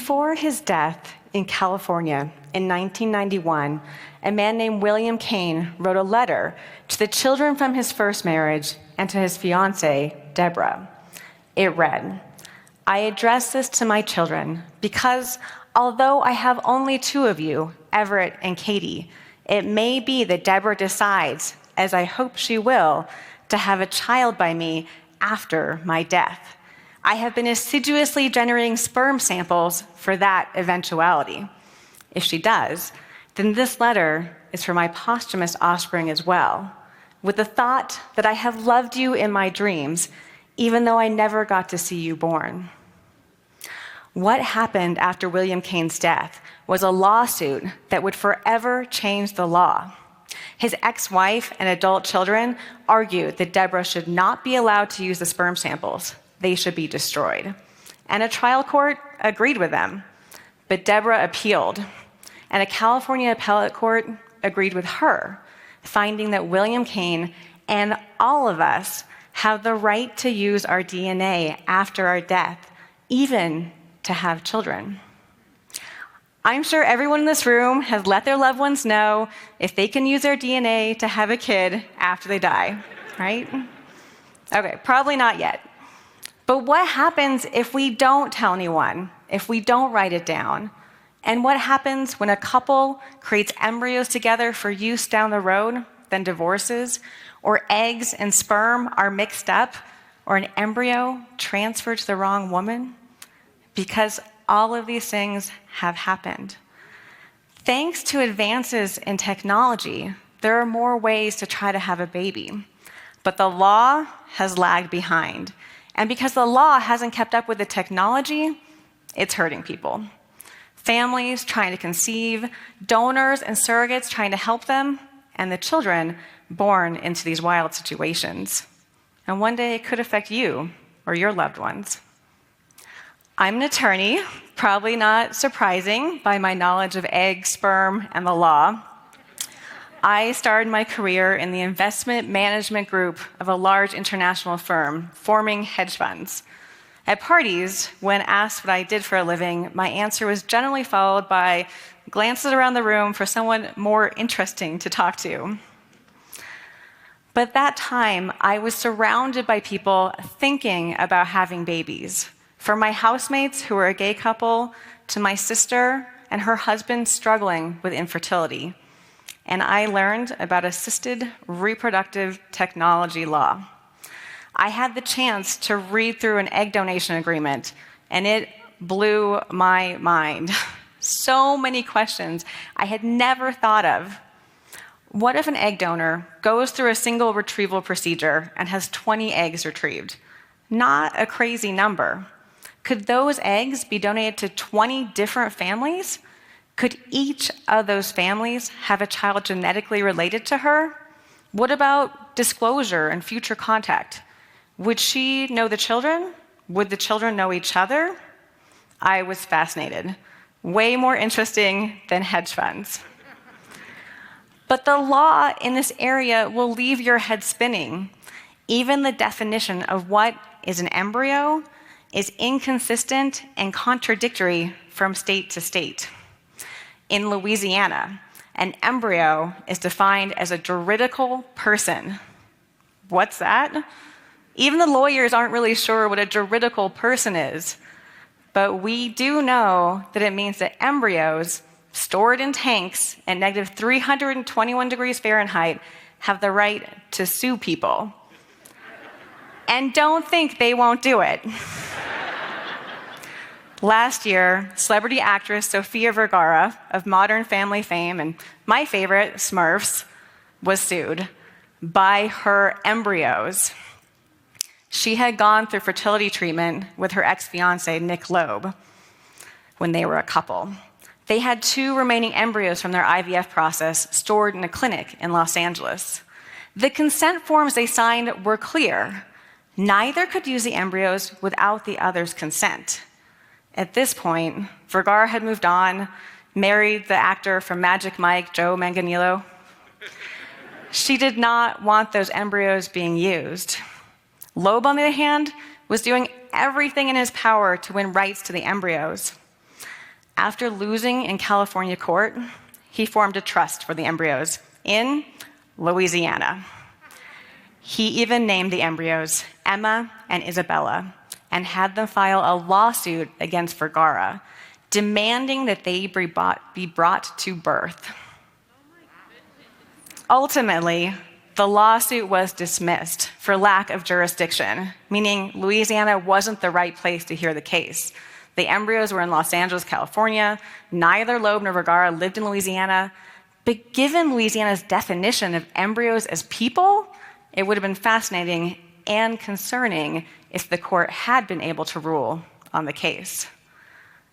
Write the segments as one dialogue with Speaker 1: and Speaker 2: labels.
Speaker 1: Before his death in California in 1991, a man named William Kane wrote a letter to the children from his first marriage and to his fiancée, Deborah. It read, "I address this to my children because although I have only two of you, Everett and Katie, it may be that Deborah decides, as I hope she will, to have a child by me after my death. I have been assiduously generating sperm samples for that eventuality. If she does, then this letter is for my posthumous offspring as well, with the thought that I have loved you in my dreams, even though I never got to see you born." What happened after William Kane's death was a lawsuit that would forever change the law. His ex-wife and adult children argued that Deborah should not be allowed to use the sperm samples. They should be destroyed. And a trial court agreed with them. But Deborah appealed, and a California appellate court agreed with her, finding that William Kane and all of us have the right to use our DNA after our death, even to have children. I'm sure everyone in this room has let their loved ones know if they can use their DNA to have a kid after they die, right? Okay, probably not yet. But what happens if we don't tell anyone, if we don't write it down? And what happens when a couple creates embryos together for use down the road, then divorces, or eggs and sperm are mixed up, or an embryo transferred to the wrong woman? Because all of these things have happened. Thanks to advances in technology, there are more ways to try to have a baby. But the law has lagged behind. And because the law hasn't kept up with the technology, it's hurting people. Families trying to conceive, donors and surrogates trying to help them, and the children born into these wild situations. And one day it could affect you or your loved ones. I'm an attorney, probably not surprising by my knowledge of egg, sperm, and the law. I started my career in the investment management group of a large international firm, forming hedge funds. At parties, when asked what I did for a living, my answer was generally followed by glances around the room for someone more interesting to talk to. But at that time, I was surrounded by people thinking about having babies. From my housemates who were a gay couple, to my sister and her husband struggling with infertility. And I learned about assisted reproductive technology law. I had the chance to read through an egg donation agreement, and it blew my mind. So many questions I had never thought of. What if an egg donor goes through a single retrieval procedure and has 20 eggs retrieved? Not a crazy number. Could those eggs be donated to 20 different families? Could each of those families have a child genetically related to her? What about disclosure and future contact? Would she know the children? Would the children know each other? I was fascinated. Way more interesting than hedge funds. But the law in this area will leave your head spinning. Even the definition of what is an embryo is inconsistent and contradictory from state to state. In Louisiana, an embryo is defined as a juridical person. What's that? Even the lawyers aren't really sure what a juridical person is. But we do know that it means that embryos stored in tanks at negative 321 degrees Fahrenheit have the right to sue people. And don't think they won't do it. Last year, celebrity actress Sofia Vergara of Modern Family fame and my favorite, Smurfs, was sued by her embryos. She had gone through fertility treatment with her ex-fiancé, Loeb, when they were a couple. They had 2 remaining embryos from their IVF process stored in a clinic in Los Angeles. The consent forms they signed were clear. Neither could use the embryos without the other's consent. At this point, Vergara had moved on, married the actor from Magic Mike, Joe Manganiello. She did not want those embryos being used. Loeb, on the other hand, was doing everything in his power to win rights to the embryos. After losing in California court, he formed a trust for the embryos in Louisiana. He even named the embryos Emma and Isabella and had them file a lawsuit against Vergara, demanding that they be brought to birth. Ultimately, the lawsuit was dismissed for lack of jurisdiction, meaning Louisiana wasn't the right place to hear the case. The embryos were in Los Angeles, California. Neither Loeb nor Vergara lived in Louisiana. But given Louisiana's definition of embryos as people, it would have been fascinating and concerning if the court had been able to rule on the case.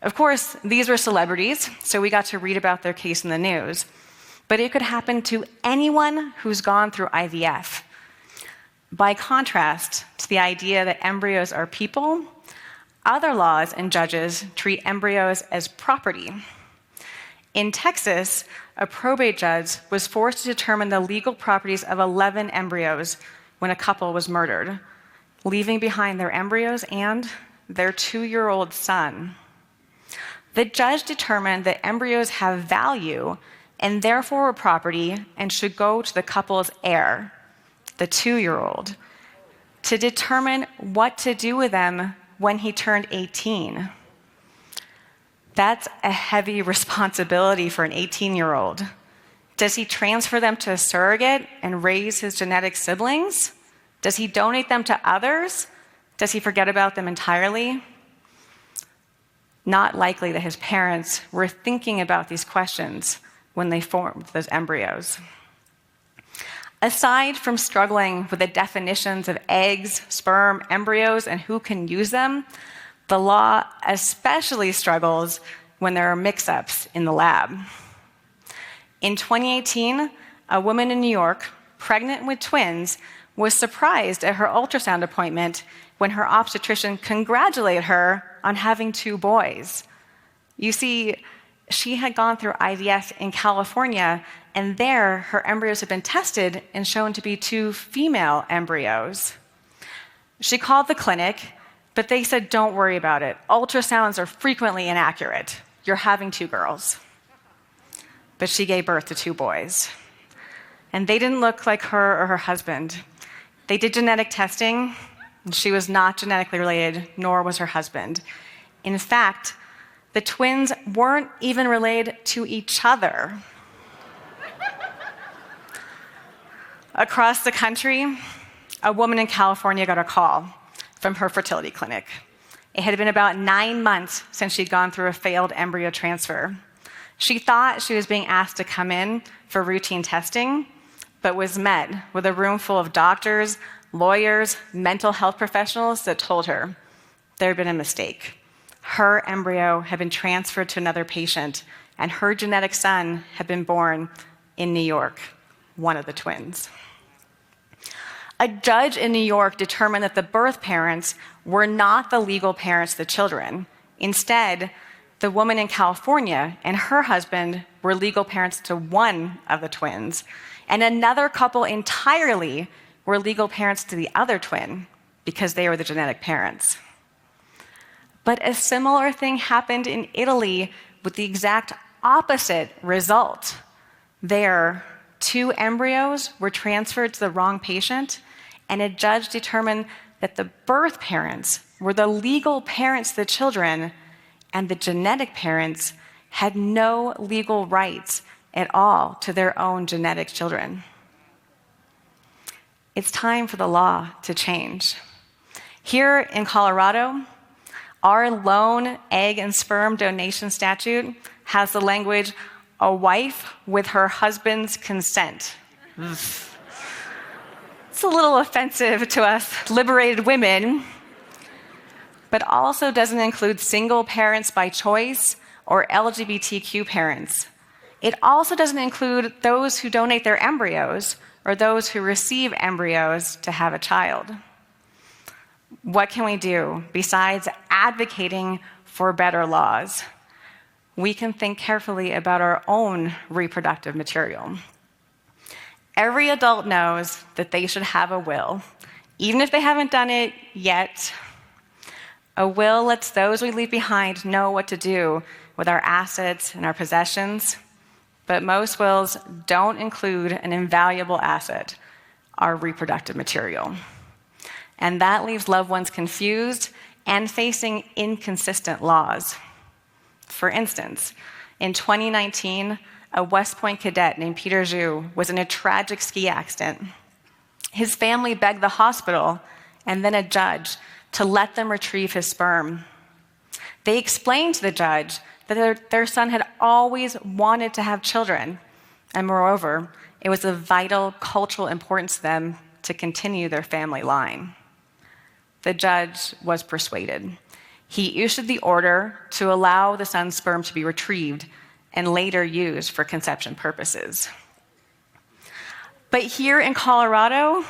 Speaker 1: Of course, these were celebrities, so we got to read about their case in the news. But it could happen to anyone who's gone through IVF. By contrast to the idea that embryos are people, other laws and judges treat embryos as property. In Texas, a probate judge was forced to determine the legal properties of 11 embryos when a couple was murdered, leaving behind their embryos and their 2-year-old son. The judge determined that embryos have value and therefore were property and should go to the couple's heir, the 2-year-old, to determine what to do with them when he turned 18. That's a heavy responsibility for an 18-year-old. Does he transfer them to a surrogate and raise his genetic siblings? Does he donate them to others? Does he forget about them entirely? Not likely that his parents were thinking about these questions when they formed those embryos. Aside from struggling with the definitions of eggs, sperm, embryos, and who can use them, the law especially struggles when there are mix-ups in the lab. In 2018, a woman in New York, pregnant with twins, was surprised at her ultrasound appointment when her obstetrician congratulated her on having 2 boys. You see, she had gone through IVF in California, and there her embryos had been tested and shown to be 2 female embryos. She called the clinic, but they said, "Don't worry about it. Ultrasounds are frequently inaccurate. You're having 2 girls." But she gave birth to 2 boys. And they didn't look like her or her husband. They did genetic testing, and she was not genetically related, nor was her husband. In fact, the twins weren't even related to each other. Across the country, a woman in California got a call from her fertility clinic. It had been about 9 months since she'd gone through a failed embryo transfer. She thought she was being asked to come in for routine testing, but was met with a room full of doctors, lawyers, mental health professionals that told her there had been a mistake. Her embryo had been transferred to another patient, and her genetic son had been born in New York, one of the twins. A judge in New York determined that the birth parents were not the legal parents of the children. Instead, the woman in California and her husband were legal parents to one of the twins, and another couple entirely were legal parents to the other twin because they were the genetic parents. But a similar thing happened in Italy with the exact opposite result. There, 2 embryos were transferred to the wrong patient, and a judge determined that the birth parents were the legal parents of the children, and the genetic parents had no legal rights at all to their own genetic children. It's time for the law to change. Here in Colorado, our lone egg and sperm donation statute has the language, "a wife with her husband's consent." It's a little offensive to us liberated women, but also doesn't include single parents by choice or LGBTQ parents. It also doesn't include those who donate their embryos or those who receive embryos to have a child. What can we do besides advocating for better laws? We can think carefully about our own reproductive material. Every adult knows that they should have a will, even if they haven't done it yet. A will lets those we leave behind know what to do with our assets and our possessions, but most wills don't include an invaluable asset, our reproductive material. And that leaves loved ones confused and facing inconsistent laws. For instance, in 2019, a West Point cadet named Peter Zhu was in a tragic ski accident. His family begged the hospital and then a judge to let them retrieve his sperm. They explained to the judge that their son had always wanted to have children, and moreover, it was of vital cultural importance to them to continue their family line. The judge was persuaded. He issued the order to allow the son's sperm to be retrieved and later used for conception purposes. But here in Colorado,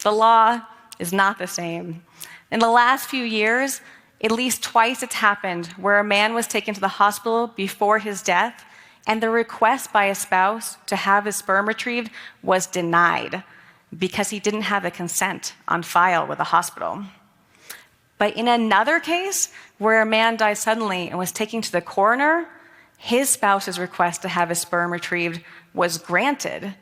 Speaker 1: the law is not the same. In the last few years, at least twice it's happened where a man was taken to the hospital before his death, and the request by a spouse to have his sperm retrieved was denied because he didn't have a consent on file with the hospital. But in another case, where a man died suddenly and was taken to the coroner, his spouse's request to have his sperm retrieved was granted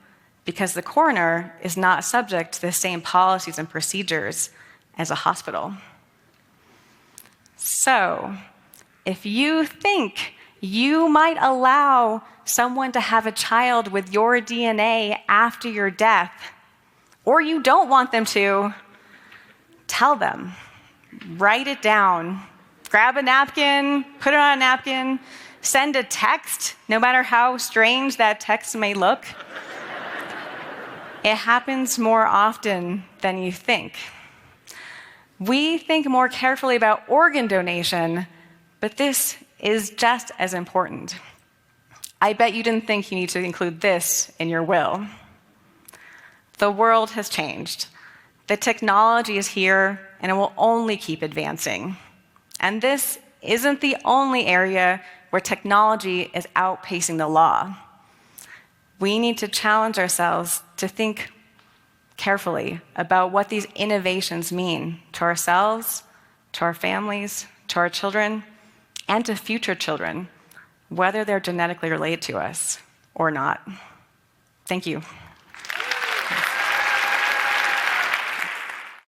Speaker 1: because the coroner is not subject to the same policies and procedures as a hospital. So, if you think you might allow someone to have a child with your DNA after your death, or you don't want them to, tell them. Write it down. Grab a napkin, put it on a napkin, send a text, no matter how strange that text may look. It happens more often than you think. We think more carefully about organ donation, but this is just as important. I bet you didn't think you need to include this in your will. The world has changed. The technology is here, and it will only keep advancing. And this isn't the only area where technology is outpacing the law. We need to challenge ourselves to think carefully about what these innovations mean to ourselves, to our families, to our children, and to future children, whether they're genetically related to us or not. Thank you.